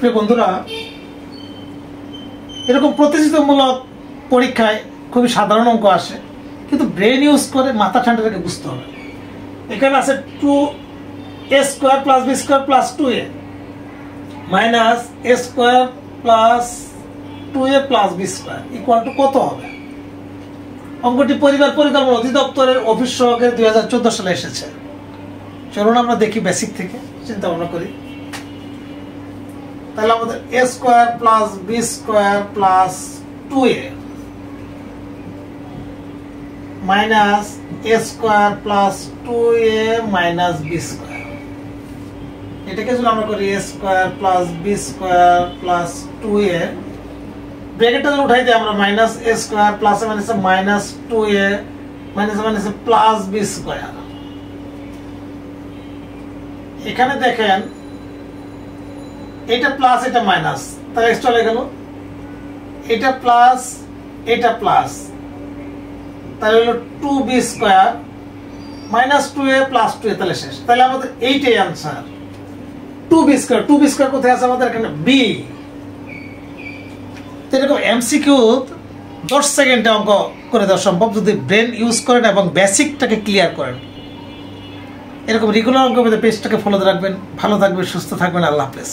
প্রিয় বন্ধুরা, এরকম প্রতিযোগিতামূলক পরীক্ষায় খুবই সাধারণ অঙ্ক আসে, কিন্তু ব্রেন ইউজ করে মাথা ঠান্ডা রেখে বুঝতে হবে। এখানে আছে 2a² + b² + 2a minus a² + 2a + b² equal to কত হবে? অঙ্কটি পরিবার পরিকল্পনা অধিদপ্তরের অফিস সহকারে 2014 সালে এসেছে। চলুন আমরা দেখি বেসিক থেকে চিন্তা ভাবনা করি। তাহলে আমাদের a² + b² + 2a minus a² + 2a minus b²। এটাকে যদি আমরা করি a² + b² + 2a, ব্র্যাকেটটা যদি উঠাই দিই আমরা minus a² plus minus 2a minus plus b²। এখানে দেখেন এটা প্লাস এটা মাইনাস, তাহলে চলে গেল, এটা প্লাস এটা প্লাস, তাহলে হলো 2b² minus 2a plus 2a, তাহলে শেষ। তাহলে আমাদের এইটাই আনসার, 2b² কোথায় আছে আমাদের? এখানে b। এরকম এমসিকিউ 10 সেকেন্ডে অঙ্ক করে দেওয়া সম্ভব যদি ব্রেন ইউজ করেন এবং বেসিকটাকে ক্লিয়ার করেন। এরকম রেগুলার অঙ্ক পেজটাকে ফলো রাখবেন। ভালো থাকবেন, সুস্থ থাকবেন। আল্লাহ হাফেজ।